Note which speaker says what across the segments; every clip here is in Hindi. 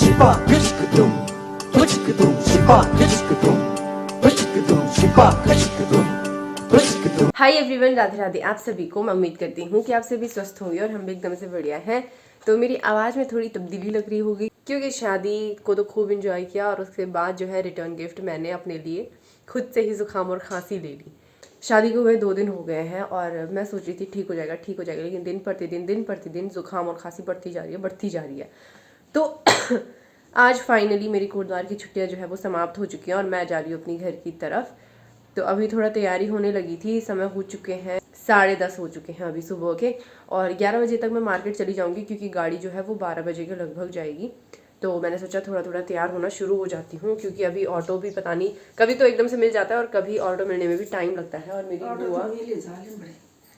Speaker 1: शिपा खिश्क तुम शिपा खिश्क तुम शिपा खिश्क तुम।
Speaker 2: हाय एवरीवन, राधे राधे आप सभी को। मैं उम्मीद करती हूँ कि आप सभी स्वस्थ होंगे और हम भी एकदम से बढ़िया हैं। तो मेरी आवाज़ में थोड़ी तब्दीली लग रही होगी क्योंकि शादी को तो खूब इंजॉय किया और उसके बाद जो है रिटर्न गिफ्ट मैंने अपने लिए खुद से ही जुकाम और खांसी ले ली। शादी को हुए 2 दिन हो गए हैं और मैं सोच रही थी ठीक हो जाएगा, लेकिन दिन प्रतिदिन जुकाम और खांसी बढ़ती जा रही है। तो आज फाइनली मेरी कोटद्वार की छुट्टियां जो है वो समाप्त हो चुकी हैं और मैं जा रही हूँ अपनी घर की तरफ। तो अभी थोड़ा तैयारी होने लगी थी, समय हो चुके हैं 10:30 हो चुके हैं अभी सुबह के, और 11 बजे तक मैं मार्केट चली जाऊंगी क्योंकि गाड़ी जो है वो 12 बजे के लगभग जाएगी। तो मैंने सोचा थोड़ा थोड़ा तैयार होना शुरू हो जाती हूँ क्योंकि अभी ऑटो भी पता नहीं, कभी तो एकदम से मिल जाता है और कभी ऑटो मिलने में भी टाइम लगता है। और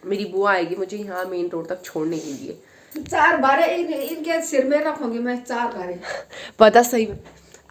Speaker 2: मेरी बुआ आएगी मुझे यहाँ मेन रोड तक छोड़ने के लिए।
Speaker 3: 4 बारे इनके सिर में रखूंगी मैं 4 बारे।
Speaker 2: पता सही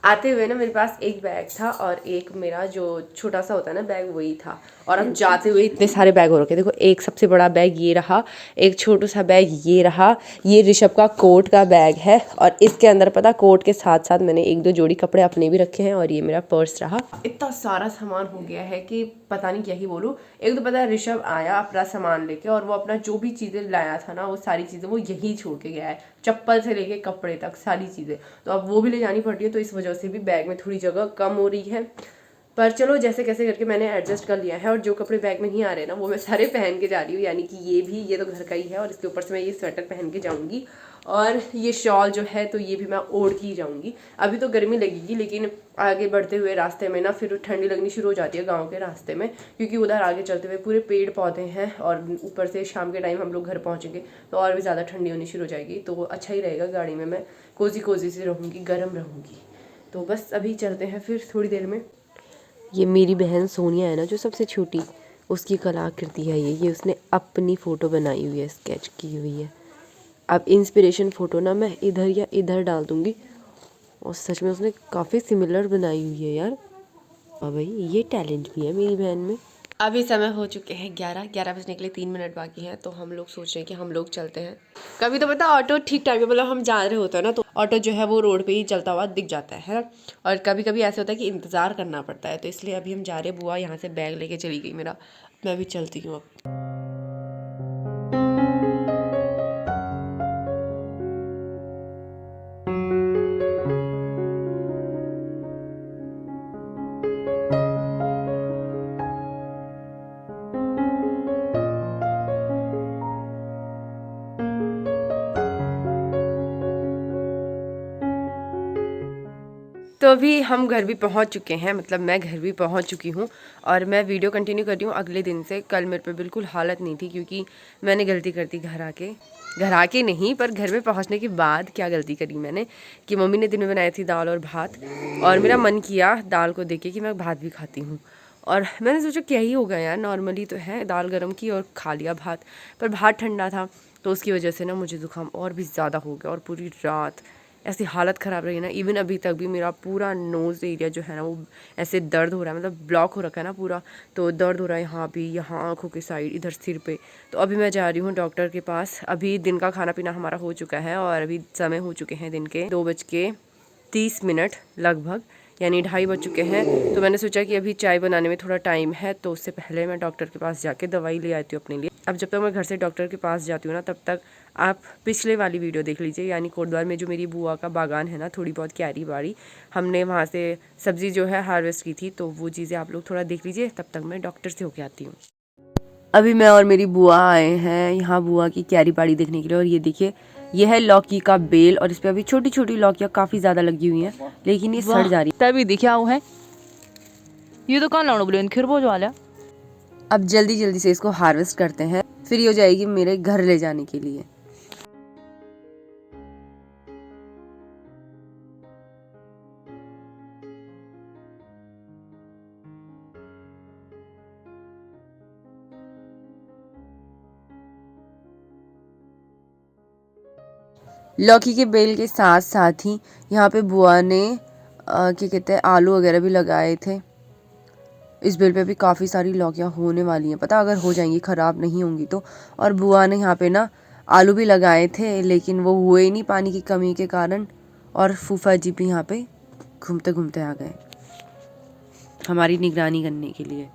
Speaker 2: आते हुए ना मेरे पास एक बैग था और एक मेरा जो छोटा सा होता है ना बैग वही था, और अब जाते हुए इतने सारे बैग हो रखे। देखो, एक सबसे बड़ा बैग ये रहा, एक छोटा सा बैग ये रहा, ये ऋषभ का कोट का बैग है और इसके अंदर पता कोट के साथ साथ मैंने 1-2 जोड़ी कपड़े अपने भी रखे हैं और ये मेरा पर्स रहा। इतना सारा सामान हो गया है कि पता नहीं क्या ही बोलूँ। एक तो पता है ऋषभ आया अपना सामान लेके और वो अपना जो भी चीज़ें लाया था ना वो सारी चीज़ें वो यहीं छोड़ के गया है, चप्पल से लेके कपड़े तक सारी चीज़ें। तो अब वो भी ले जानी पड़ रही है, तो इस वजह से भी बैग में थोड़ी जगह कम हो रही है। पर चलो जैसे कैसे करके मैंने एडजस्ट कर लिया है। और जो कपड़े बैग में नहीं आ रहे ना वो मैं सारे पहन के जा रही हूँ, यानी कि ये तो घर का ही है और इसके ऊपर से मैं ये स्वेटर पहन के जाऊँगी और ये शॉल जो है तो ये भी मैं ओढ़ के ही जाऊँगी। अभी तो गर्मी लगेगी लेकिन आगे बढ़ते हुए रास्ते में ना फिर ठंडी लगनी शुरू हो जाती है गाँव के रास्ते में, क्योंकि उधर आगे चलते हुए पूरे पेड़ पौधे हैं और ऊपर से शाम के टाइम हम लोग घर पहुँचेंगे तो और भी ज़्यादा ठंडी होनी शुरू हो जाएगी। तो अच्छा ही रहेगा, गाड़ी में मैं कोजी सी रहूँगी, गर्म रहूँगी। तो बस अभी चलते हैं फिर थोड़ी देर में। ये मेरी बहन सोनिया है ना जो सबसे छोटी, उसकी कलाकृति है ये उसने अपनी फ़ोटो बनाई हुई है, स्केच की हुई है। अब इंस्पिरेशन फ़ोटो ना मैं इधर या इधर डाल दूँगी और सच में उसने काफ़ी सिमिलर बनाई हुई है यार। और भाई ये टैलेंट भी है मेरी बहन में। अभी समय हो चुके हैं 11 बजने के लिए 3 मिनट बाकी हैं, तो हम लोग सोच रहे हैं कि हम लोग चलते हैं। कभी तो पता ऑटो ठीक टाइम पे, मतलब हम जा रहे होते हैं ना तो ऑटो जो है वो रोड पे ही चलता हुआ दिख जाता है और कभी कभी ऐसे होता है कि इंतज़ार करना पड़ता है। तो इसलिए अभी हम जा रहे हैं। बुआ यहाँ से बैग लेके चली गई मेरा, मैं भी चलती हूँ अब। तो अभी हम घर भी पहुंच चुके हैं, मतलब मैं घर भी पहुंच चुकी हूं और मैं वीडियो कंटिन्यू कर रही हूं अगले दिन से। कल मेरे पे बिल्कुल हालत नहीं थी क्योंकि मैंने गलती कर दी घर आके नहीं, पर घर में पहुंचने के बाद क्या गलती करी मैंने कि मम्मी ने दिन में बनाई थी दाल और भात और मेरा मन किया दाल को देख के कि मैं भात भी खाती हूँ। और मैंने सोचा क्या ही होगा यार, नॉर्मली तो है, दाल गर्म की और खा लिया भात। पर भात ठंडा था तो उसकी वजह से ना मुझे ज़ुकाम और भी ज़्यादा हो गया और पूरी रात ऐसी हालत ख़राब रही ना। इवन अभी तक भी मेरा पूरा नोज़ एरिया जो है ना वो ऐसे दर्द हो रहा है, मतलब ब्लॉक हो रखा है ना पूरा, तो दर्द हो रहा है यहाँ भी, यहाँ आँखों के साइड, इधर सिर पे। तो अभी मैं जा रही हूँ डॉक्टर के पास। अभी दिन का खाना पीना हमारा हो चुका है और अभी समय हो चुके हैं दिन के 2:30 लगभग, यानी 2:30 बज चुके हैं। तो मैंने सोचा कि अभी चाय बनाने में थोड़ा टाइम है तो उससे पहले मैं डॉक्टर के पास जाके दवाई ले आती हूँ अपने लिए। अब जब तक मैं घर से डॉक्टर के पास जाती हूँ ना तब तक आप पिछले वाली वीडियो देख लीजिए, यानी कोटद्वार में जो मेरी बुआ का बागान है ना, थोड़ी बहुत क्यारी बाड़ी, हमने वहाँ से सब्ज़ी जो है हार्वेस्ट की थी, तो वो चीज़ें आप लोग थोड़ा देख लीजिए। तब तक मैं डॉक्टर से होके आती हूँ। अभी मैं और मेरी बुआ आए हैं यहाँ बुआ की क्यारी बाड़ी देखने के लिए, और ये देखिए ये है लौकी का बेल और इस पे अभी छोटी छोटी लौकियाँ काफ़ी ज़्यादा लगी हुई हैं लेकिन ये सड़ जा रही है।
Speaker 4: तभी दिखा है ये तो कहाँ लाना बोले खिरबोज वाला।
Speaker 2: अब जल्दी जल्दी से इसको हार्वेस्ट करते हैं, फिर ये हो जाएगी मेरे घर ले जाने के लिए। लौकी के बेल के साथ साथ ही यहाँ पे बुआ ने क्या कहते हैं आलू वगैरह भी लगाए थे। इस बेल पे भी काफ़ी सारी लौकियाँ होने वाली हैं, पता अगर हो जाएंगी, ख़राब नहीं होंगी तो। और बुआ ने यहाँ पे ना आलू भी लगाए थे लेकिन वो हुए ही नहीं पानी की कमी के कारण, और फूफा जी भी यहाँ पे घूमते घूमते आ गए हमारी निगरानी करने के लिए।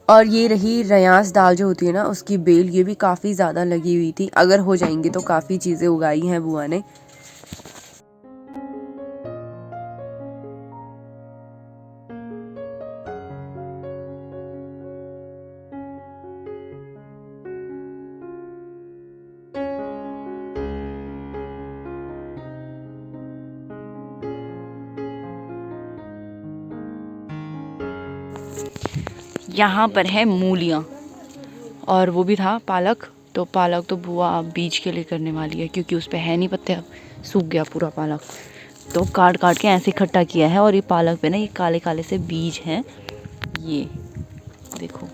Speaker 2: और ये रही रयास दाल जो होती है ना, उसकी बेल, ये भी काफ़ी ज़्यादा लगी हुई थी। अगर हो जाएंगी तो काफ़ी चीज़ें उगाई हैं बुआ ने।
Speaker 4: यहाँ पर है मूलियाँ और वो भी था पालक। तो पालक तो बुआ अब बीज के लिए करने वाली है क्योंकि उस पे है नहीं पत्ते, अब सूख गया पूरा पालक। तो काट काट के ऐसे इकट्ठा किया है। और ये पालक पे ना ये काले काले से बीज हैं, ये देखो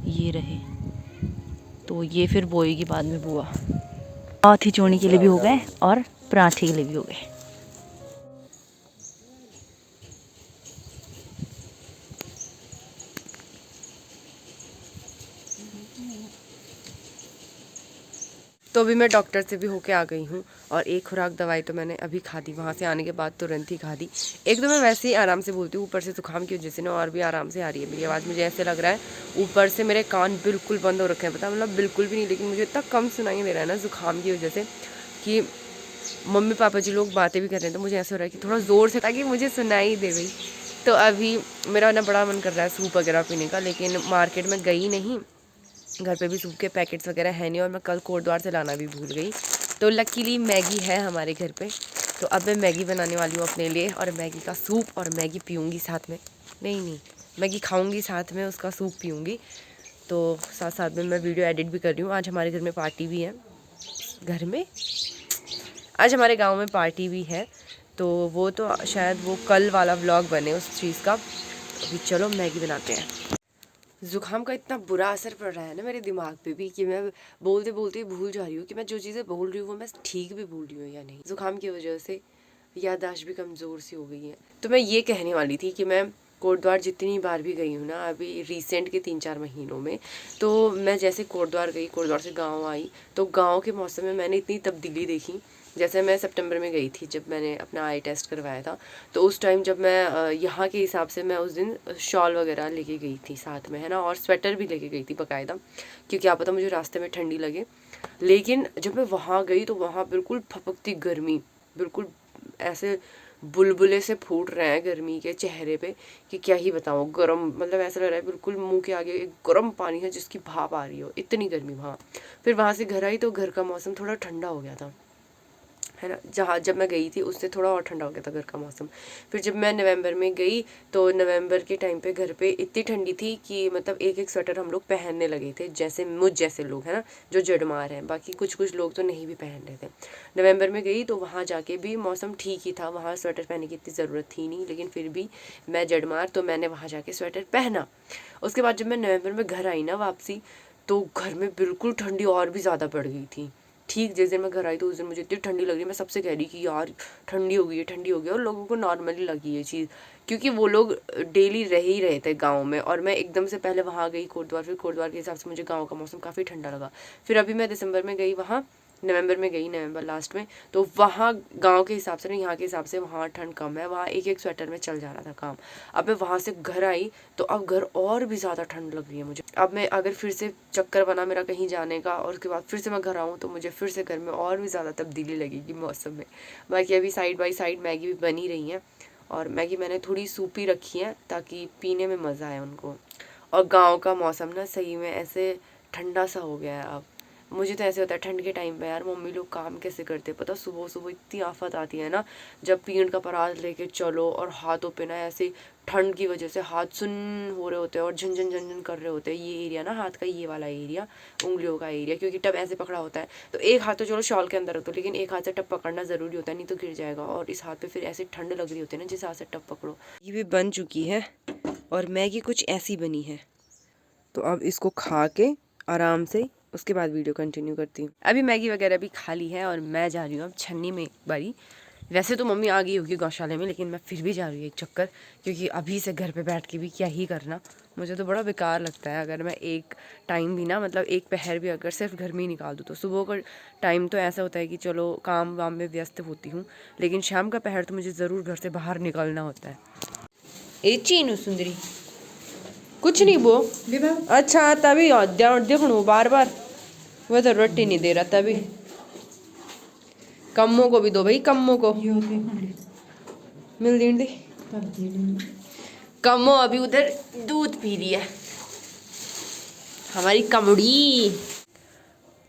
Speaker 4: ये रहे। तो ये फिर बोएगी बाद में बुआ। पाथी चोनी के लिए भी हो गए और पराठे के लिए भी हो गए।
Speaker 2: तो अभी मैं डॉक्टर से भी होके आ गई हूँ और एक खुराक दवाई तो मैंने अभी खा दी, वहाँ से आने के बाद तुरंत ही खा दी। एक तो मैं वैसे ही आराम से बोलती हूँ, ऊपर से जुकाम की वजह से ना और भी आराम से आ रही है मेरी आवाज़। मुझे ऐसे लग रहा है ऊपर से मेरे कान बिल्कुल बंद हो रखे हैं, पता मतलब बिल्कुल भी नहीं, लेकिन मुझे इतना कम सुनाई दे रहा है ना जुकाम की वजह से कि मम्मी पापा जी लोग बातें भी कर रहे हैं तो मुझे ऐसा हो रहा है कि थोड़ा ज़ोर से ताकि मुझे सुनाई दे भाई। तो अभी मेरा ना बड़ा मन कर रहा है सूप वगैरह पीने का, लेकिन मार्केट में गई नहीं, घर पे भी सूप के पैकेट्स वगैरह है नहीं और मैं कल कोटद्वार से लाना भी भूल गई। तो लकीली मैगी है हमारे घर पे, तो अब मैं मैगी बनाने वाली हूँ अपने लिए और मैगी का सूप और मैगी पीऊँगी साथ में। नहीं मैगी खाऊँगी साथ में उसका सूप पीऊँगी। तो साथ साथ में मैं वीडियो एडिट भी कर रही हूँ। आज हमारे घर में पार्टी भी है, घर में आज हमारे गाँव में पार्टी भी है, तो वो तो शायद वो कल वाला व्लॉग बने उस चीज़ का। अभी चलो मैगी बनाते हैं। ज़ुकाम का इतना बुरा असर पड़ रहा है ना मेरे दिमाग पे भी कि मैं बोलते बोलते ही भूल जा रही हूँ कि मैं जो चीज़ें बोल रही हूँ वो मैं ठीक भी बोल रही हूँ या नहीं। ज़ुकाम की वजह से याददाश्त भी कमज़ोर सी हो गई है। तो मैं ये कहने वाली थी कि मैं कोटद्वार जितनी बार भी गई हूँ ना अभी रिसेंट के 3-4 महीनों में, तो मैं जैसे कोटद्वार गई, कोटद्वार से गाँव आई, तो गाँव के मौसम में मैंने इतनी तब्दीली देखी। जैसे मैं सितंबर में गई थी जब मैंने अपना आई टेस्ट करवाया था, तो उस टाइम जब मैं यहाँ के हिसाब से मैं उस दिन शॉल वगैरह लेके गई थी साथ में, है ना, और स्वेटर भी लेके गई थी बाकायदा, क्योंकि क्या पता मुझे रास्ते में ठंडी लगे। लेकिन जब मैं वहाँ गई तो वहाँ बिल्कुल फपकती गर्मी, बिल्कुल ऐसे बुलबुले से फूट रहे हैं गर्मी के चेहरे पे कि क्या ही बताऊँ। गर्म मतलब ऐसा लग रहा है बिल्कुल मुंह के आगे एक गर्म पानी है जिसकी भाप आ रही हो, इतनी गर्मी वहाँ। फिर वहाँ से घर आई तो घर का मौसम थोड़ा ठंडा हो गया था, है ना, जहाँ जब मैं गई थी उससे थोड़ा और ठंडा हो गया था घर का मौसम। फिर जब मैं नवंबर में गई तो नवंबर के टाइम पे घर पे इतनी ठंडी थी कि मतलब एक एक स्वेटर हम लोग पहनने लगे थे, जैसे मुझ जैसे लोग, है ना, जो जड़मार हैं। बाकी कुछ कुछ लोग तो नहीं भी पहन रहे थे। नवंबर में गई तो वहाँ जाके भी मौसम ठीक ही था, वहाँ स्वेटर पहनने की इतनी ज़रूरत थी नहीं, लेकिन फिर भी मैं जड़मार तो मैंने वहाँ जाके स्वेटर पहना। उसके बाद जब मैं नवंबर में घर आई ना वापसी, तो घर में बिल्कुल ठंडी और भी ज़्यादा बढ़ गई थी। ठीक जिस दिन मैं घर आई तो उस दिन मुझे इतनी ठंडी लग रही, मैं सबसे कह रही कि यार ठंडी हो गई है, ठंडी हो गई है। और लोगों को नॉर्मली लगी ये चीज़ क्योंकि वो लोग डेली रह ही रहे थे गाँव में, और मैं एकदम से पहले वहाँ गई कोटद्वार, फिर कोटद्वार के हिसाब से मुझे गाँव का मौसम काफ़ी ठंडा लगा। फिर अभी मैं दिसंबर में गई वहाँ, नवंबर में गई, नवंबर लास्ट में, तो वहाँ गांव के हिसाब से ना यहाँ के हिसाब से वहाँ ठंड कम है, वहाँ एक एक स्वेटर में चल जा रहा था काम। अब मैं वहाँ से घर आई तो अब घर और भी ज़्यादा ठंड लग रही है मुझे। अब मैं अगर फिर से चक्कर बना मेरा कहीं जाने का और उसके बाद फिर से मैं घर आऊँ तो मुझे फिर से घर में और भी ज़्यादा तब्दीली लगेगी मौसम में। बाकी अभी साइड बाई साइड मैगी भी बनी रही है और मैगी मैंने थोड़ी सूपी रखी है ताकि पीने में मज़ा आए उनको। और गाँव का मौसम ना सही में ऐसे ठंडा सा हो गया है अब। मुझे तो ऐसे होता है ठंड के टाइम पे यार मम्मी लोग काम कैसे करते पता, सुबह सुबह इतनी आफत आती है ना, जब पीण का परात लेके चलो और हाथों पे ना ऐसे ठंड की वजह से हाथ सुन्न हो रहे होते हैं और झंझन झंझन कर रहे होते हैं। ये एरिया ना हाथ का, ये वाला एरिया उंगलियों का एरिया, क्योंकि टब ऐसे पकड़ा होता है तो एक हाथ तो चलो शॉल के अंदर होता है, लेकिन एक हाथ से टब पकड़ना ज़रूरी होता है, नहीं तो गिर जाएगा। और इस हाथ पे फिर ऐसे ठंड लग रही होती है ना जिस हाथ से टब पकड़ो। ये भी बन चुकी है और मैगी कुछ ऐसी बनी है, तो अब इसको खा के आराम से उसके बाद वीडियो कंटिन्यू करती हूँ। अभी मैगी वगैरह भी खा ली है और मैं जा रही हूँ अब छन्नी में एक बारी वैसे तो मम्मी आ गई होगी गौशाले में, लेकिन मैं फिर भी जा रही हूँ एक चक्कर, क्योंकि अभी से घर पे बैठ के भी क्या ही करना, मुझे तो बड़ा बेकार लगता है। अगर मैं एक टाइम भी ना, मतलब एक पहर भी अगर सिर्फ घर में ही निकाल दूँ, तो सुबह का टाइम तो ऐसा होता है कि चलो काम वाम में व्यस्त होती हूँ, लेकिन शाम का पहर तो मुझे ज़रूर घर से बाहर निकलना होता है। ए चीनू सुंदरी कुछ नहीं वो अच्छा तभी देखो बार बार वो तो रोटी नहीं दे रहा तभी। कम्मों को भी दो भाई, कम्मों को मिल दी। कम्मो अभी उधर दूध पी रही है हमारी कमड़ी।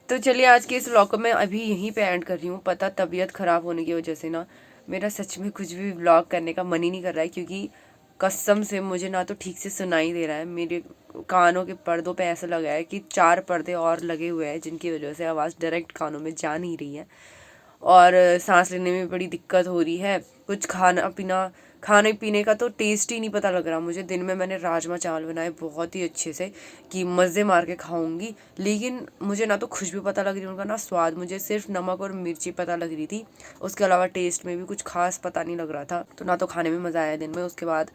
Speaker 2: तो चलिए आज के इस व्लॉग को मैं अभी यहीं पे एंड कर रही हूँ। पता तबीयत ख़राब होने की वजह से ना मेरा सच में कुछ भी व्लॉग करने का मन ही नहीं कर रहा है, क्योंकि कसम से मुझे ना तो ठीक से सुनाई दे रहा है, मेरे कानों के पर्दों पे ऐसा लगा है कि 4 पर्दे और लगे हुए हैं, जिनकी वजह से आवाज़ डायरेक्ट कानों में जा नहीं रही है और सांस लेने में बड़ी दिक्कत हो रही है। कुछ खाने पीने का तो टेस्ट ही नहीं पता लग रहा मुझे। दिन में मैंने राजमा चावल बनाए बहुत ही अच्छे से कि मज़े मार के खाऊंगी, लेकिन मुझे ना तो खुशबू पता लग रही उनका, ना स्वाद, मुझे सिर्फ नमक और मिर्ची पता लग रही थी। उसके अलावा टेस्ट में भी कुछ खास पता नहीं लग रहा था। तो ना तो खाने में मज़ा आया दिन में, उसके बाद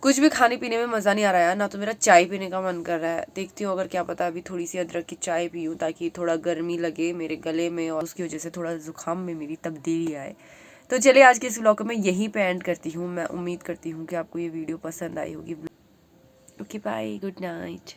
Speaker 2: कुछ भी खाने पीने में मज़ा नहीं आ रहा है, ना तो मेरा चाय पीने का मन कर रहा है। देखती हूँ अगर क्या पता अभी थोड़ी सी अदरक की चाय पीऊँ ताकि थोड़ा गर्मी लगे मेरे गले में और उसकी वजह से थोड़ा ज़ुकाम में मेरी तब्दीली आए। तो चलिए आज के इस व्लॉग को मैं यहीं पे एंड करती हूँ। मैं उम्मीद करती हूँ कि आपको ये वीडियो पसंद आई होगी। Okay bye, good night.